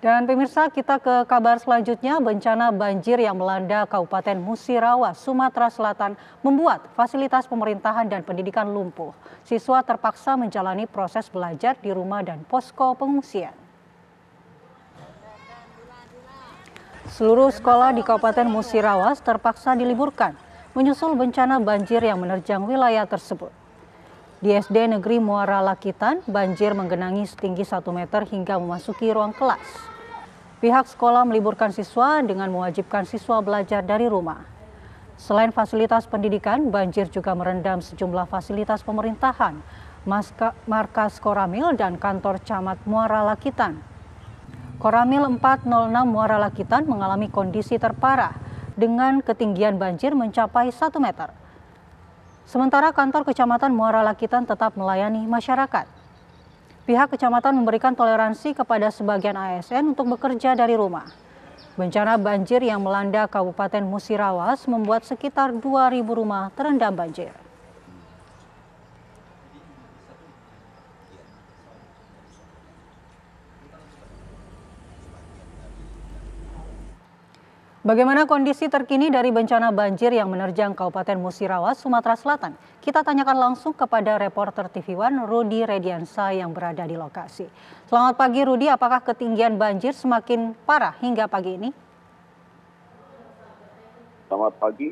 Dan pemirsa, kita ke kabar selanjutnya. Bencana banjir yang melanda Kabupaten Musirawas, Sumatera Selatan membuat fasilitas pemerintahan dan pendidikan lumpuh. Siswa terpaksa menjalani proses belajar di rumah dan posko pengungsian. Seluruh sekolah di Kabupaten Musirawas terpaksa diliburkan menyusul bencana banjir yang menerjang wilayah tersebut. Di SD Negeri Muara Lakitan, banjir menggenangi setinggi 1 meter hingga memasuki ruang kelas. Pihak sekolah meliburkan siswa dengan mewajibkan siswa belajar dari rumah. Selain fasilitas pendidikan, banjir juga merendam sejumlah fasilitas pemerintahan, markas Koramil dan kantor camat Muara Lakitan. Koramil 406 Muara Lakitan mengalami kondisi terparah dengan ketinggian banjir mencapai 1 meter. Sementara kantor kecamatan Muara Lakitan tetap melayani masyarakat. Pihak kecamatan memberikan toleransi kepada sebagian ASN untuk bekerja dari rumah. Bencana banjir yang melanda Kabupaten Musirawas membuat sekitar 2.000 rumah terendam banjir. Bagaimana kondisi terkini dari bencana banjir yang menerjang Kabupaten Musirawas, Sumatera Selatan? Kita tanyakan langsung kepada reporter TV One Rudi Rediansa yang berada di lokasi. Selamat pagi Rudi, apakah ketinggian banjir semakin parah hingga pagi ini? Selamat pagi.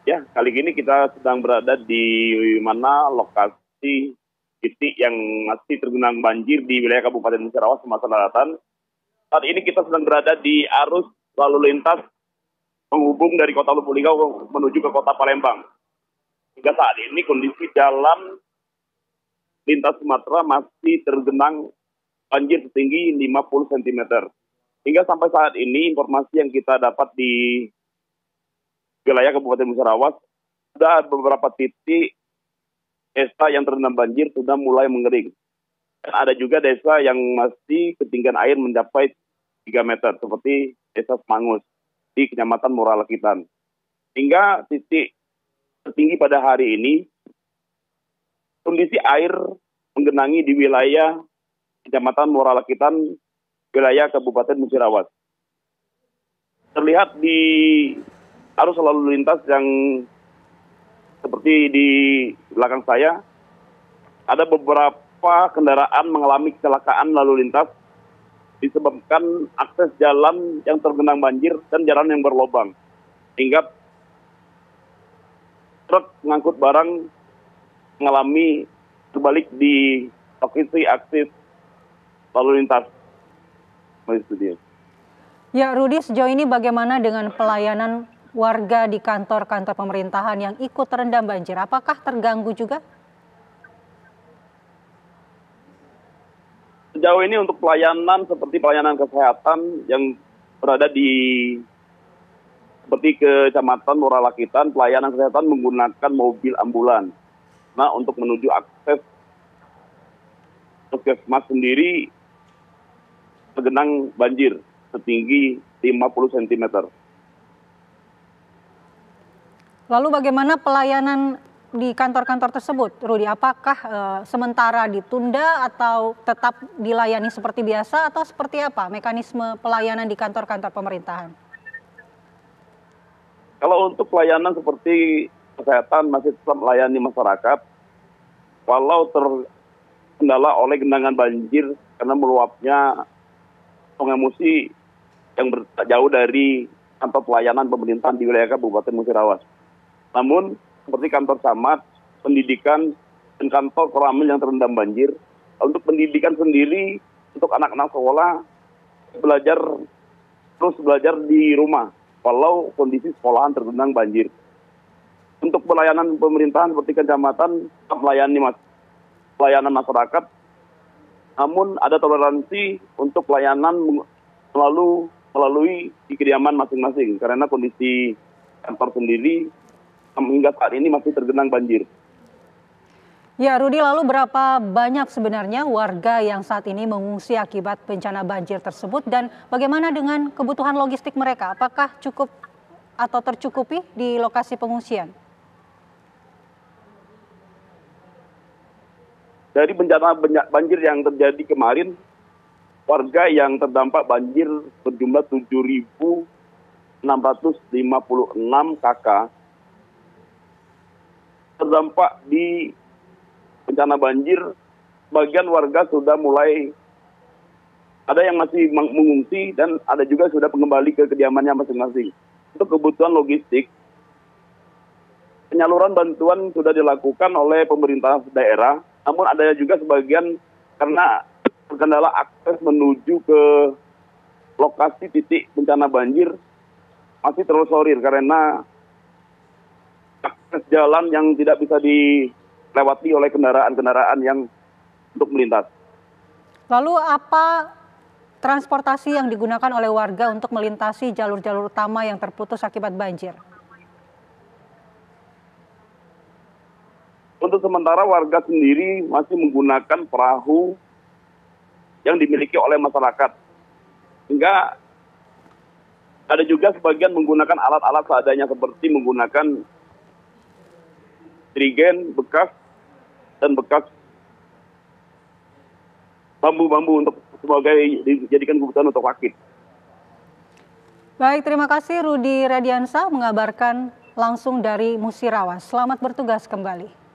Ya, kali ini kita sedang berada di mana lokasi titik yang masih tergenang banjir di wilayah Kabupaten Musirawas, Sumatera Selatan. Saat ini kita sedang berada di arus lalu lintas menghubung dari kota Lubuk Linggau menuju ke kota Palembang. Hingga saat ini kondisi jalan lintas Sumatera masih tergenang banjir setinggi 50 cm. Hingga sampai saat ini informasi yang kita dapat di wilayah Kabupaten Musirawas, sudah beberapa titik desa yang terendam banjir sudah mulai mengering. Dan ada juga desa yang masih ketinggian air mencapai 3 meter, seperti Desa Semangus di Kecamatan Muara Lakitan. Hingga titik tertinggi pada hari ini, kondisi air menggenangi di wilayah Kecamatan Muara Lakitan, wilayah Kabupaten Musirawas. Terlihat di arus lalu lintas yang seperti di belakang saya, ada beberapa kendaraan mengalami kecelakaan lalu lintas disebabkan akses jalan yang tergenang banjir dan jalan yang berlobang. Hingga truk mengangkut barang mengalami terbalik di lokasi akses lalu lintas. Ya Rudi, sejauh ini bagaimana dengan pelayanan warga di kantor-kantor pemerintahan yang ikut terendam banjir? Apakah terganggu juga? Sejauh ini untuk pelayanan seperti pelayanan kesehatan yang berada di seperti Kecamatan Muara Lakitan, pelayanan kesehatan menggunakan mobil ambulan. Nah, untuk menuju akses puskesmas sendiri tergenang banjir setinggi 50 cm. Lalu bagaimana pelayanan di kantor-kantor tersebut, Rudi? Apakah sementara ditunda atau tetap dilayani seperti biasa atau seperti apa mekanisme pelayanan di kantor-kantor pemerintahan? Kalau untuk pelayanan seperti kesehatan masih tetap melayani masyarakat, walau terkendala oleh genangan banjir karena meluapnya Sungai Musi yang jauh dari kantor pelayanan pemerintahan di wilayah Kabupaten Musirawas. Namun seperti kantor camat, pendidikan, dan kantor Koramil yang terendam banjir. Untuk pendidikan sendiri, untuk anak-anak sekolah, terus belajar di rumah, walau kondisi sekolahan tergenang banjir. Untuk pelayanan pemerintahan seperti kecamatan, pelayanan masyarakat, namun ada toleransi untuk pelayanan melalui di kediaman masing-masing, karena kondisi kantor sendiri hingga saat ini masih tergenang banjir. Ya Rudi, lalu berapa banyak sebenarnya warga yang saat ini mengungsi akibat bencana banjir tersebut dan bagaimana dengan kebutuhan logistik mereka? Apakah cukup atau tercukupi di lokasi pengungsian? Dari bencana banjir yang terjadi kemarin, warga yang terdampak banjir berjumlah 7.656 kakak terdampak di bencana banjir. Bagian warga sudah mulai, ada yang masih mengungsi dan ada juga sudah kembali ke kediamannya masing-masing. Untuk kebutuhan logistik, penyaluran bantuan sudah dilakukan oleh pemerintah daerah, namun ada juga sebagian karena terkendala akses menuju ke lokasi titik bencana banjir masih tersorir karena akses jalan yang tidak bisa dilewati oleh kendaraan-kendaraan yang untuk melintas. Lalu apa transportasi yang digunakan oleh warga untuk melintasi jalur-jalur utama yang terputus akibat banjir? Untuk sementara warga sendiri masih menggunakan perahu yang dimiliki oleh masyarakat. Hingga ada juga sebagian menggunakan alat-alat seadanya seperti menggunakan trigen bekas dan bekas bambu-bambu untuk sebagai dijadikan kebutuhan untuk rakit. Baik, terima kasih Rudi Radiansa mengabarkan langsung dari Musirawas. Selamat bertugas kembali.